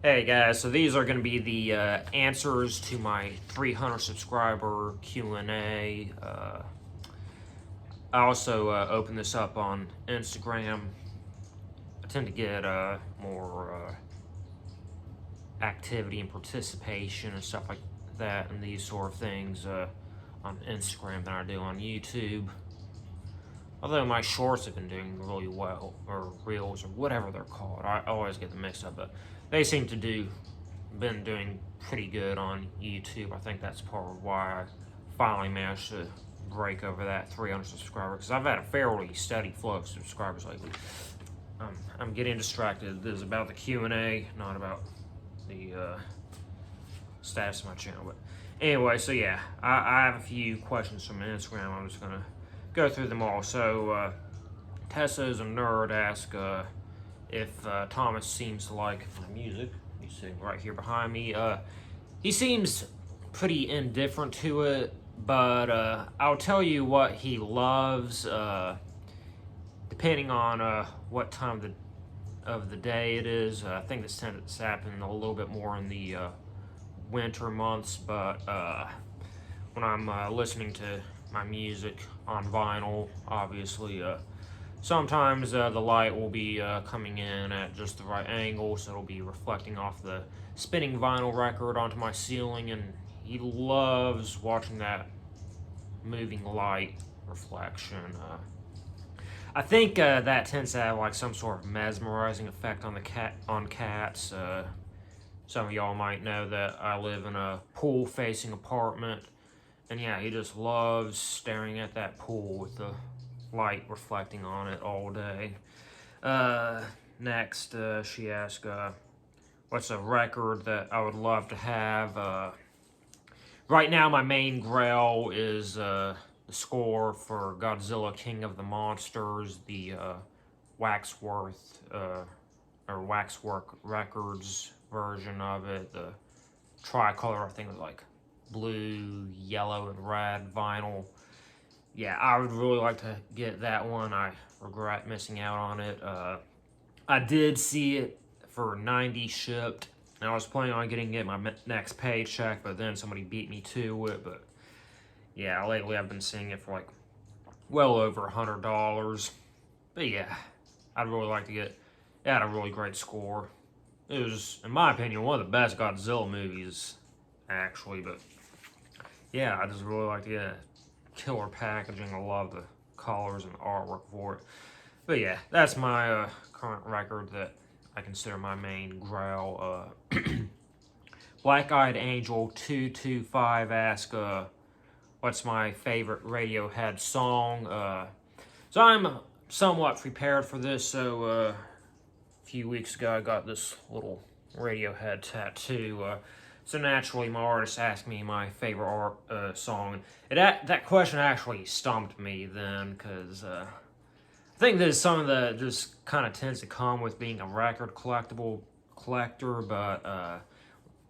Hey guys, so these are going to be the answers to my 300 subscriber Q&A. I also open this up on Instagram. I tend to get more activity and participation and stuff like that and these sort of things on Instagram than I do on YouTube. Although my shorts have been doing really well, or reels, or whatever they're called. I always get them mixed up, but they seem to been doing pretty good on YouTube. I think that's part of why I finally managed to break over that 300 subscribers, because I've had a fairly steady flow of subscribers lately. I'm getting distracted. This is about the Q&A, not about the status of my channel. But anyway, so yeah, I have a few questions from Instagram. I'm just going to go through them all. So Tessa's a nerd asks if Thomas seems to like my music. He's sitting right here behind me. He seems pretty indifferent to it, but I'll tell you what he loves, depending on what time of the day it is. I think this tends to happen a little bit more in the winter months, but when I'm listening to my music on vinyl, obviously, sometimes the light will be coming in at just the right angle, so it'll be reflecting off the spinning vinyl record onto my ceiling, and he loves watching that moving light reflection. I think that tends to have like some sort of mesmerizing effect on cats. Some of y'all might know that I live in a pool-facing apartment, and yeah, he just loves staring at that pool with the light reflecting on it all day. Next, she asked, what's a record that I would love to have? Right now, my main grail is the score for Godzilla King of the Monsters, the Waxworth or Waxwork Records version of it. The tricolor, I think it was like blue, yellow, and red vinyl. Yeah, I would really like to get that one. I regret missing out on it. I did see it for 90 shipped, and I was planning on getting it my next paycheck, but then somebody beat me to it. But yeah, lately I've been seeing it for like well over $100. But yeah, I'd really like to get it. Had a really great score. It was, in my opinion, one of the best Godzilla movies, actually. But yeah, I just really like to get killer packaging. I love the colors and artwork for it. But yeah, that's my current record that I consider my main grail. Black Eyed Angel 225 asks, what's my favorite Radiohead song? So I'm somewhat prepared for this. So a few weeks ago, I got this little Radiohead tattoo. So naturally, my artist asked me my favorite song. That question actually stumped me then, because I think this is something that just kind of tends to come with being a record collector. But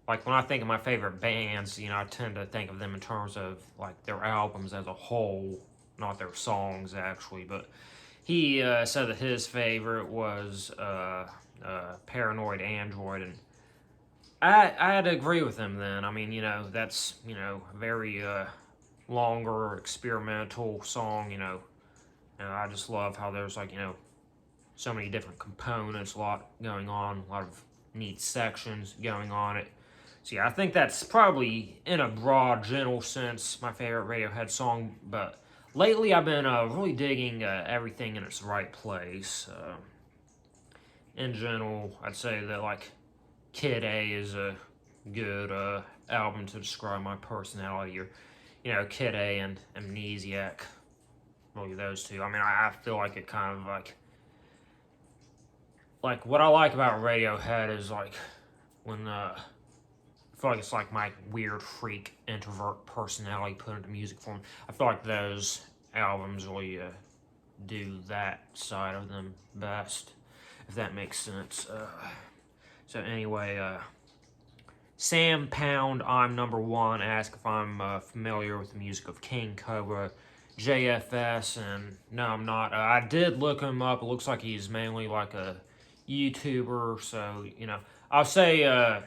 like when I think of my favorite bands, I tend to think of them in terms of like their albums as a whole, not their songs actually. But he said that his favorite was Paranoid Android, and I had to agree with him then. I mean, that's, a very longer experimental song, and I just love how there's like, so many different components, a lot going on, a lot of neat sections going on it. So yeah, I think that's probably, in a broad, general sense, my favorite Radiohead song, but lately I've been really digging Everything in Its Right Place. In general, I'd say that, like, Kid A is a good album to describe my personality, or, Kid A and Amnesiac, really those two. I mean, I feel like it kind of, like, what I like about Radiohead is, like, when, I feel like it's like my weird freak introvert personality put into music form. I feel like those albums really do that side of them best, if that makes sense. So anyway, Sam Pound, I'm number one, asked if I'm familiar with the music of King Cobra, JFS, and no, I'm not. I did look him up. It looks like he's mainly like a YouTuber, so, you know, I'll say, in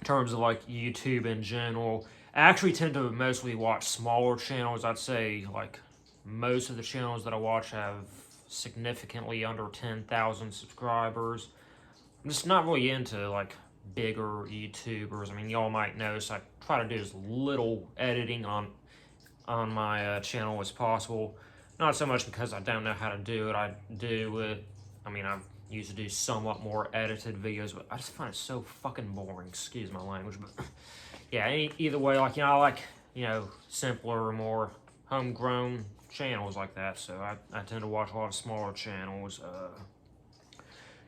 terms of, like, YouTube in general, I actually tend to mostly watch smaller channels. I'd say, like, most of the channels that I watch have significantly under 10,000 subscribers. I'm just not really into, like, bigger YouTubers. I mean, y'all might notice I try to do as little editing on my channel as possible. Not so much because I don't know how to do it. I do it. I mean, I used to do somewhat more edited videos, but I just find it so fucking boring. Excuse my language, but yeah. Either way, like, you know, I like, you know, simpler, more homegrown channels like that. So I tend to watch a lot of smaller channels.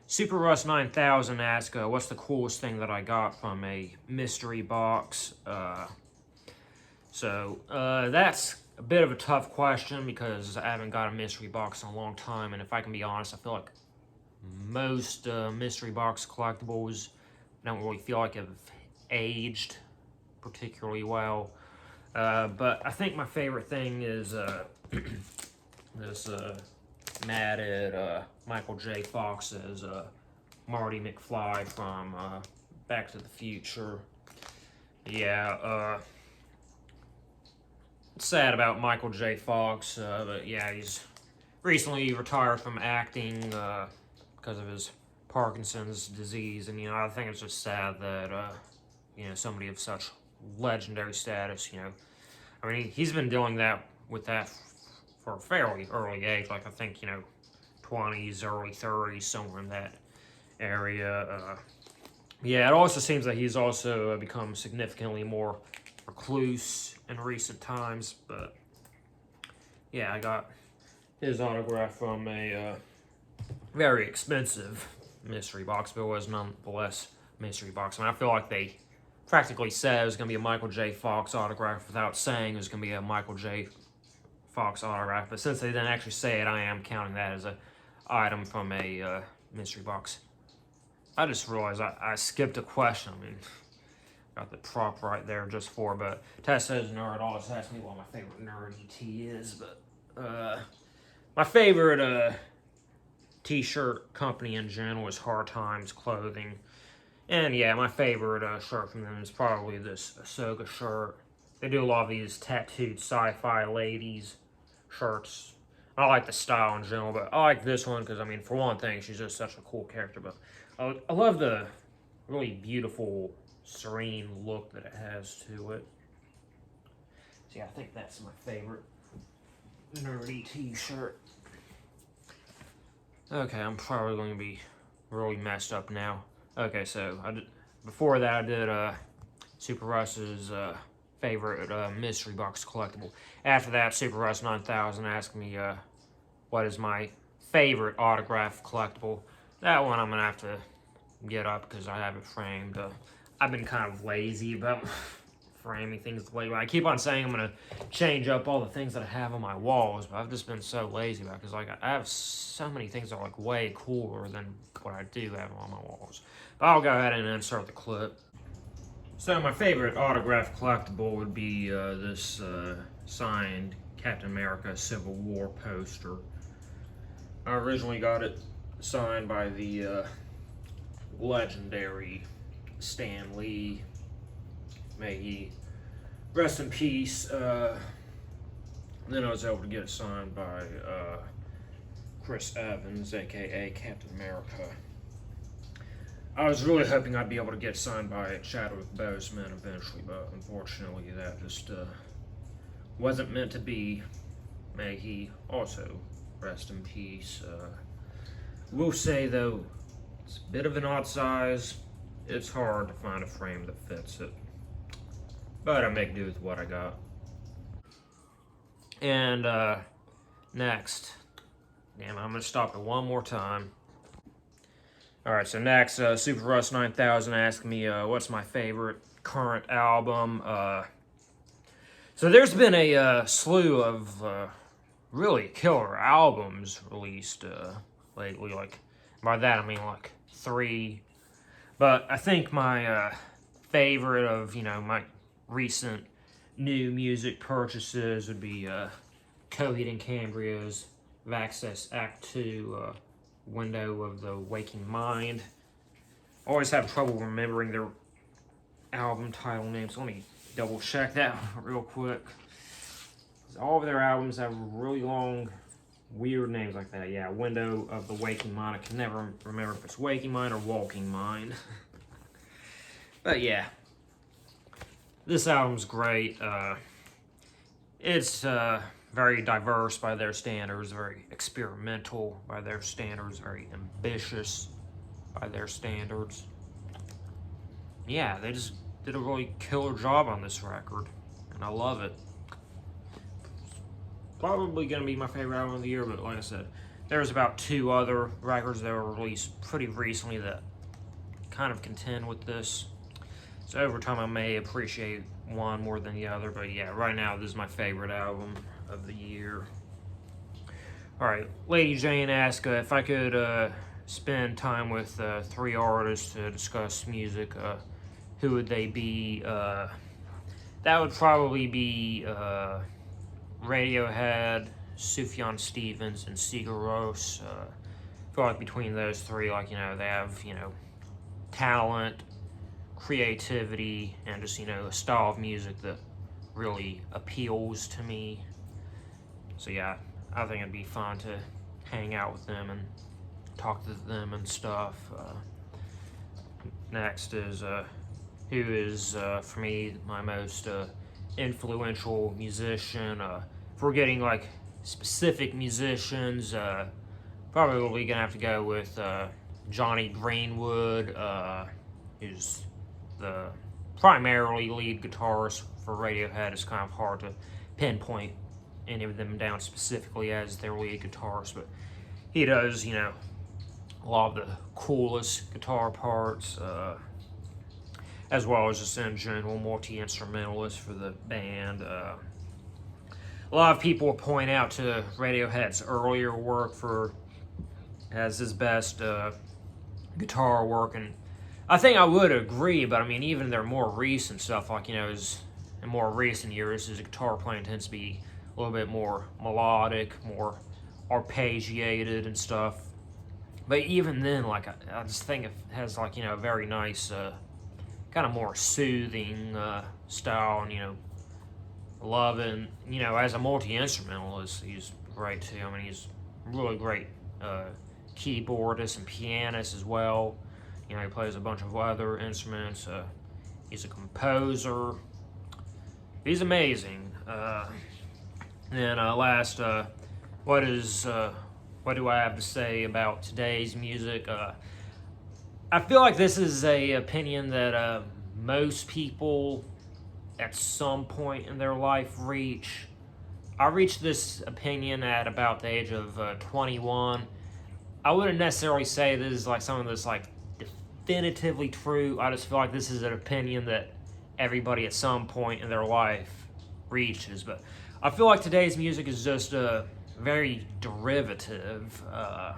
Super Russ 9000 asks, what's the coolest thing that I got from a mystery box? So that's a bit of a tough question because I haven't got a mystery box in a long time, and if I can be honest, I feel like most mystery box collectibles don't really feel like have aged particularly well. But I think my favorite thing is this matted Michael J. Fox's Marty McFly from Back to the Future. Yeah, sad about Michael J. Fox, but yeah, he's recently retired from acting because of his Parkinson's disease, and, you know, I think it's just sad that, you know, somebody of such legendary status, you know, I mean, he's been dealing with that for a fairly early age, like, I think, you know, 20s, early 30s, somewhere in that area. Yeah, it also seems that he's also become significantly more recluse in recent times, but yeah, I got his autograph from a very expensive mystery box, but it was nonetheless a mystery box. I mean, I feel like they practically said it was going to be a Michael J. Fox autograph without saying it was going to be a Michael J. Fox autograph, but since they didn't actually say it, I am counting that as an item from a mystery box. I just realized I skipped a question. I mean, got the prop right there just for, but Tess says nerd always asks me what my favorite nerd ET is, but my favorite t-shirt company in general is Hard Times Clothing. And yeah, my favorite shirt from them is probably this Ahsoka shirt. They do a lot of these tattooed sci-fi ladies shirts. I like the style in general, but I like this one because, I mean, for one thing, she's just such a cool character. But I love the really beautiful, serene look that it has to it. So yeah, I think that's my favorite nerdy t-shirt. Okay, I'm probably going to be really messed up now. Okay, so before that I did Super Russ's favorite mystery box collectible. After that, Super Russ 9000 asked me what is my favorite autograph collectible. That one I'm gonna have to get up because I have it framed. I've been kind of lazy about framing things lately. I keep on saying I'm gonna change up all the things that I have on my walls, but I've just been so lazy about it because, like, I have so many things that are, like, way cooler than what I do have on my walls. But I'll go ahead and insert the clip. So my favorite autograph collectible would be this signed Captain America Civil War poster. I originally got it signed by the legendary Stan Lee. May he rest in peace. Then I was able to get it signed by Chris Evans, aka Captain America. I was really hoping I'd be able to get signed by Chadwick Boseman eventually, but unfortunately that just wasn't meant to be. May he also rest in peace. Will say though, it's a bit of an odd size. It's hard to find a frame that fits it, but I make do with what I got. And next, damn, I'm gonna stop it one more time. All right, so next, Super Russ 9000 asked me what's my favorite current album. So there's been a slew of really killer albums released lately. Like, by that I mean like 3. But I think my favorite of, you know, my recent new music purchases would be Coheed and Cambria's Access Act 2 Window of the Waking Mind. I always have trouble remembering their album title names. Let me double check that real quick. All of their albums have really long, weird names like that. Yeah, Window of the Waking Mind. I can never remember if it's Waking Mind or Walking Mind. But yeah, this album's great. It's very diverse by their standards, very experimental by their standards, very ambitious by their standards. Yeah, they just did a really killer job on this record, and I love it. Probably going to be my favorite album of the year, but like I said, there's about 2 other records that were released pretty recently that kind of contend with this. So over time I may appreciate one more than the other, but yeah, right now this is my favorite album of the year. Alright, Lady Jane asked if I could spend time with 3 artists to discuss music, who would they be? That would probably be Radiohead, Sufjan Stevens, and Sigur Rós. I feel like between those 3, like, they have, talent, creativity, and just, a style of music that really appeals to me. So yeah, I think it'd be fun to hang out with them and talk to them and stuff. Next is who is, for me, my most influential musician. If we're getting like specific musicians, probably gonna have to go with Johnny Greenwood, who's the primarily lead guitarist for Radiohead. It's kind of hard to pinpoint any of them down specifically as their lead guitarist, but he does, a lot of the coolest guitar parts, as well as just in general multi-instrumentalist for the band. A lot of people point out to Radiohead's earlier work as his best guitar work, and I think I would agree, but I mean, even their more recent stuff, like, in more recent years, his guitar playing tends to be a little bit more melodic, more arpeggiated and stuff. But even then, like, I just think it has, like, a very nice, kind of more soothing style, and, love it. And, as a multi-instrumentalist, he's great too. I mean, he's really great keyboardist and pianist as well. He plays a bunch of other instruments. He's a composer. He's amazing. Then last, what do I have to say about today's music? I feel like this is a opinion that most people at some point in their life reach. I reached this opinion at about the age of 21. I wouldn't necessarily say this is like something that's like definitively true. I just feel like this is an opinion that everybody at some point in their life reaches. But I feel like today's music is just very derivative. I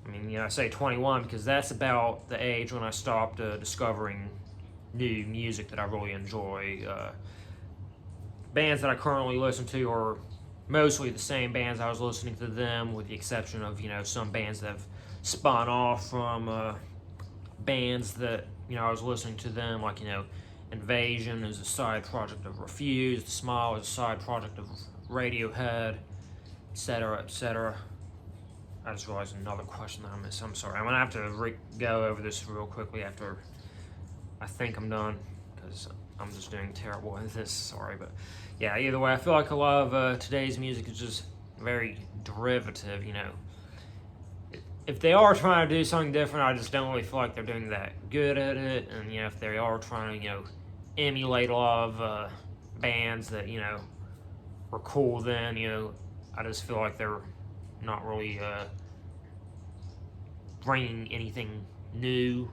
mean, I say 21 because that's about the age when I stopped discovering new music that I really enjoy. Bands that I currently listen to are mostly the same bands I was listening to them, with the exception of, some bands that have spun off from bands that, I was listening to them, like, Invasion is a side project of Refused, Smile is a side project of Radiohead, etc., etc. I just realized another question that I missed. I'm sorry. I'm going to have to go over this real quickly after I think I'm done, because I'm just doing terrible at this. Sorry, but yeah, either way, I feel like a lot of today's music is just very derivative, If they are trying to do something different, I just don't really feel like they're doing that good at it. And, if they are trying to, emulate a lot of bands that, were cool then, I just feel like they're not really bringing anything new,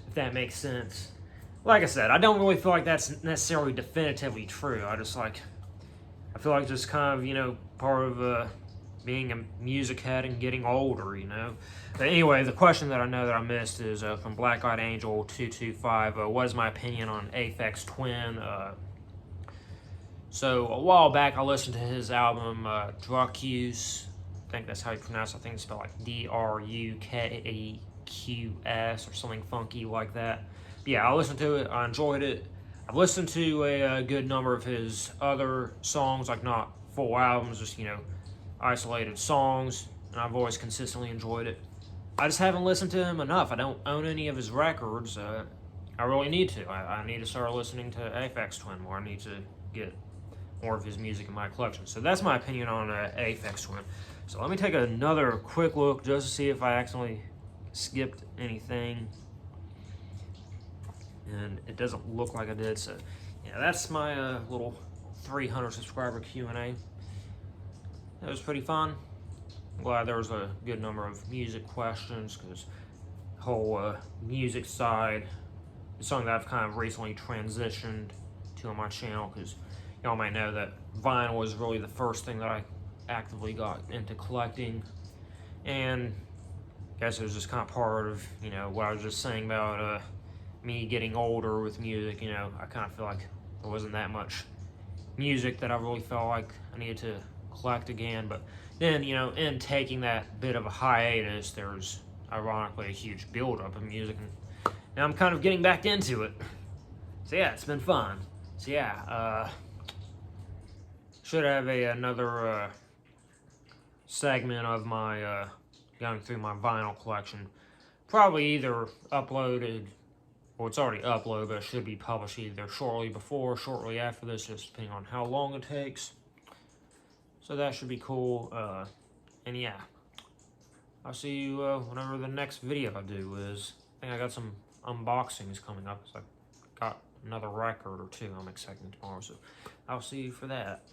if that makes sense. Like I said, I don't really feel like that's necessarily definitively true. I feel like just kind of, part of being a music head and getting older, But anyway, the question that I know that I missed is from Black Eyed Angel 225. What is my opinion on Aphex Twin? So a while back, I listened to his album Drug Use. think that's how you pronounce it. I think it's spelled like Drukeqs or something funky like that. But yeah, I listened to it. I enjoyed it. I've listened to a good number of his other songs, like not full albums, just, isolated songs, and I've always consistently enjoyed it. I just haven't listened to him enough. I don't own any of his records. I really need to. I need to start listening to Aphex Twin more. I need to get more of his music in my collection. So that's my opinion on Aphex Twin. So let me take another quick look just to see if I accidentally skipped anything. And it doesn't look like I did. So yeah, that's my little 300 subscriber Q&A. That was pretty fun. I'm glad there was a good number of music questions, because the whole music side is something that I've kind of recently transitioned to on my channel, because y'all might know that vinyl was really the first thing that I actively got into collecting. And I guess it was just kind of part of, what I was just saying about me getting older with music. I kind of feel like there wasn't that much music that I really felt like I needed to collect again. But then, in taking that bit of a hiatus, there's ironically a huge buildup of music, and now I'm kind of getting back into it. So yeah, it's been fun. So yeah, should have another segment of my going through my vinyl collection. Probably either uploaded, well, it's already uploaded, but it should be published either shortly before or shortly after this, just depending on how long it takes. So that should be cool. And yeah, I'll see you whenever the next video I do is. I think I got some unboxings coming up, so I got another record or two I'm expecting tomorrow. So I'll see you for that.